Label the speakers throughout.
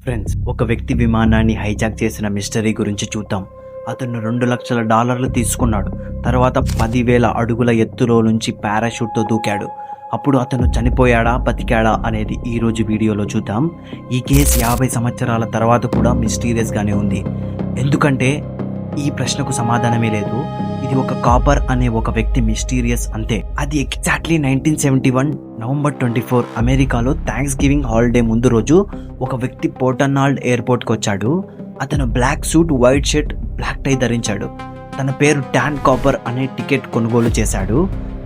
Speaker 1: Friends, ఒక వ్యక్తి విమానాన్ని హైజాక్ చేసిన మిస్టరీ గురించి చూద్దాం. అతను $2 లక్షల తీసుకున్నాడు. తర్వాత 10,000 అడుగుల ఎత్తులో నుంచి పారాషూట్తో దూకాడు. అప్పుడు అతను చనిపోయాడా బతికాడా అనేది ఈరోజు వీడియోలో చూద్దాం. ఈ కేసు 50 సంవత్సరాల తర్వాత కూడా మిస్టీరియస్గానే ఉంది. ఎందుకంటే ఈ ప్రశ్నకు సమాధానమే లేదు. ఇది ఒక కాపర్ అనే ఒక వ్యక్తి మిస్టీరియస్ అంతే. అది ఎగ్జాక్ట్లీ 1971 నవంబర్ 24 అమెరికాలో థ్యాంక్స్ గివింగ్ హాలిడే ముందు రోజు ఒక వ్యక్తి పోర్టర్నాల్డ్ ఎయిర్పోర్ట్కి వచ్చాడు. అతను black suit, white shirt, black tie ధరించాడు. తన పేరు డాన్ కాపర్ అనే టికెట్ కొనుగోలు చేశాడు.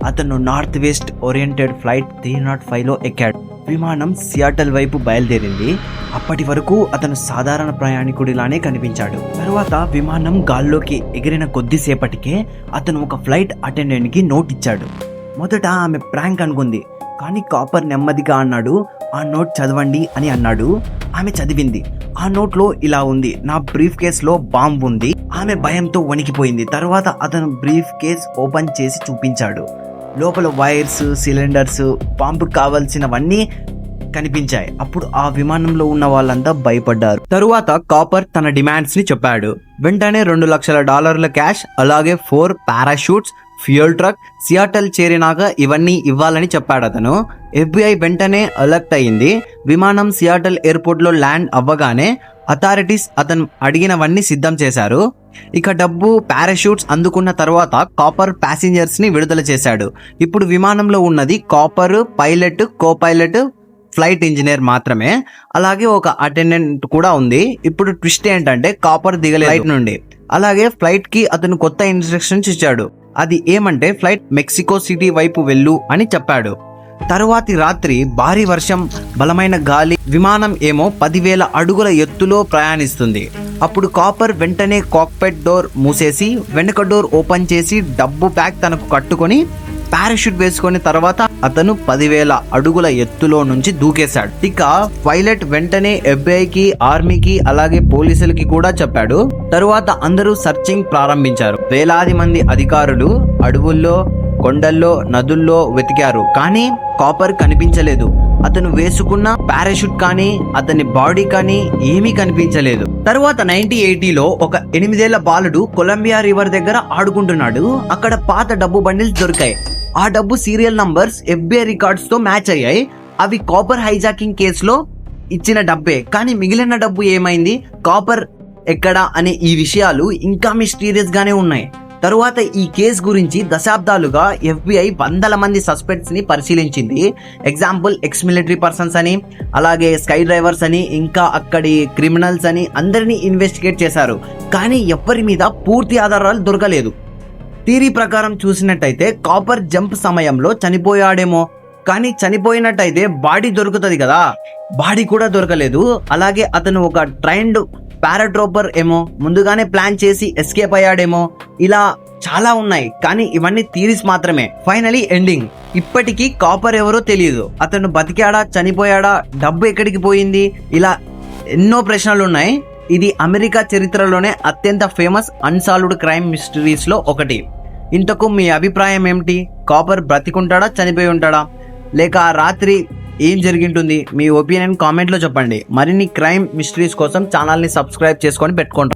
Speaker 1: అతను నార్త్ వెస్ట్ ఓరియంటెడ్ ఫ్లైట్ 305లో ఎక్కాడు. విమానం సియాటల్ వైపు బయలుదేరింది. అప్పటి వరకు అతను సాధారణ ప్రయాణికుడిలానే కనిపించాడు. తర్వాత విమానం గాల్లోకి ఎగిరిన కొద్దిసేపటికే అతను ఒక ఫ్లైట్ అటెండెంట్కి నోట్ ఇచ్చాడు. మొదట ఆమె ప్రాంక్ అనుకుంది, కానీ కాపర్ నెమ్మదిగా అన్నాడు, "ఆ నోట్ చదవండి" అని అన్నాడు. ఆమె చదివింది. ఆ నోట్లో ఇలా ఉంది, "నా బ్రీఫ్ కేస్లో బాంబ్ ఉంది." ఆమె భయంతో వణికిపోయింది. తర్వాత అతను బ్రీఫ్ కేస్ ఓపెన్ చేసి చూపించాడు. లోపల వైర్స్, సిలిండర్స్, బాంబుకు కావాల్సినవన్నీ కనిపించాయి. అప్పుడు ఆ విమానంలో ఉన్న వాళ్ళంతా భయపడ్డారు. తరువాత కాపర్ తన డిమాండ్స్ ని చెప్పాడు. వెంటనే $2 లక్షల క్యాష్, అలాగే 4 పారాషూట్స్, ఫ్యూయల్ ట్రక్, సియాటల్ చేరినాక ఇవన్నీ ఇవ్వాలని చెప్పాడు అతను. FBI వెంటనే అలర్ట్ అయింది. విమానం సియాటల్ ఎయిర్పోర్ట్లో ల్యాండ్ అవ్వగానే అథారిటీస్ అతను అడిగినవన్నీ సిద్ధం చేశారు. ఇక డబ్బు, పారాషూట్స్ అందుకున్న తర్వాత కాపర్ ప్యాసింజర్స్ ని విడుదల చేశాడు. ఇప్పుడు విమానంలో ఉన్నది copper, pilot, co pilot, flight engineer మాత్రమే. అలాగే ఒక అటెండెంట్ కూడా ఉంది. ఇప్పుడు ట్విస్ట్ ఏంటంటే కాపర్ దిగలేదు ఫ్లైట్ నుండి. అలాగే ఫ్లైట్ కి అతను కొత్త ఇన్స్ట్రక్షన్స్ ఇచ్చాడు. అది ఏమంటే ఫ్లైట్ మెక్సికో సిటీ వైపు వెళ్ళు అని చెప్పాడు. తరువాతి రాత్రి భారీ వర్షం, బలమైన గాలి, విమానం ఏమో 10,000 అడుగుల ఎత్తులో ప్రయాణిస్తుంది. అప్పుడు కాపర్ వెంటనే కాక్పిట్ డోర్ మూసేసి వెనక డోర్ ఓపెన్ చేసి డబ్బు బ్యాగ్ తనకు కట్టుకొని పారాషూట్ వేసుకుని తర్వాత అతను 10,000 అడుగుల ఎత్తులో నుంచి దూకేశాడు. ఇక పైలట్ వెంటనే FBIకి, ఆర్మీకి, అలాగే పోలీసులకి కూడా చెప్పాడు. తరువాత అందరూ సర్చింగ్ ప్రారంభించారు. వేలాది మంది అధికారులు అడవుల్లో, కొండల్లో, నదుల్లో వెతికారు. కానీ కాపర్ కనిపించలేదు. అతను వేసుకున్న పారాషూట్ కానీ అతని బాడీ కానీ ఏమీ కనిపించలేదు. తరువాత 1980లో ఒక 8 ఏళ్ల బాలుడు కొలంబియా రివర్ దగ్గర ఆడుకుంటున్నాడు. అక్కడ పాత డబ్బు బండిల్స్ దొరికాయి. ఆ డబ్బు సీరియల్ నంబర్స్ FBI రికార్డ్స్ తో మ్యాచ్ అయ్యాయి. అవి కాపర్ హైజాకింగ్ కేసులో ఇచ్చిన డబ్బే. కానీ మిగిలిన డబ్బు ఏమైంది, కాపర్ ఎక్కడా అనే ఈ విషయాలు ఇంకా మిస్టీరియస్ గానే ఉన్నాయి. తరువాత ఈ కేసు గురించి దశాబ్దాలుగా FBI వందల మంది సస్పెక్ట్స్ ని పరిశీలించింది. ఎగ్జాంపుల్, ఎక్స్ మిలిటరీ పర్సన్స్ అని, అలాగే స్కై డ్రైవర్స్ అని, ఇంకా అక్కడి క్రిమినల్స్ అని అందరినీ ఇన్వెస్టిగేట్ చేశారు. కానీ ఎవ్వరి మీద పూర్తి ఆధారాలు దొరకలేదు. థియరీ ప్రకారం చూసినట్టయితే కాపర్ జంప్ సమయంలో చనిపోయాడేమో. కానీ చనిపోయినట్టయితే బాడీ దొరుకుతుంది కదా, బాడీ కూడా దొరకలేదు. అలాగే అతను ఒక ట్రైన్డ్ పారాట్రోపర్ ఏమో, ముందుగానే ప్లాన్ చేసి ఎస్కేప్ అయ్యాడేమో. ఇలా చాలా ఉన్నాయి, కానీ ఇవన్నీ థియరీస్ మాత్రమే. ఫైనలీ ఎండింగ్, ఇప్పటికీ కాపర్ ఎవరో తెలియదు. అతను బతికాడా, చనిపోయాడా, డబ్బు ఎక్కడికి పోయింది, ఇలా ఎన్నో ప్రశ్నలు ఉన్నాయి. ఇది అమెరికా చరిత్రలోనే అత్యంత ఫేమస్ అన్సాల్వ్డ్ క్రైమ్ మిస్టరీస్ లో ఒకటి. ఇంతకు మీ అభిప్రాయం ఏమిటి? కాపర్ బ్రతికుంటాడా, చనిపోయి ఉంటాడా, లేక ఆ రాత్రి ఏం జరిగింటుంది? మీ ఒపీనియన్ కామెంట్లో చెప్పండి. మరిన్ని క్రైమ్ మిస్టరీస్ కోసం ఛానల్ని సబ్స్క్రైబ్ చేసుకొని పెట్టుకోండి.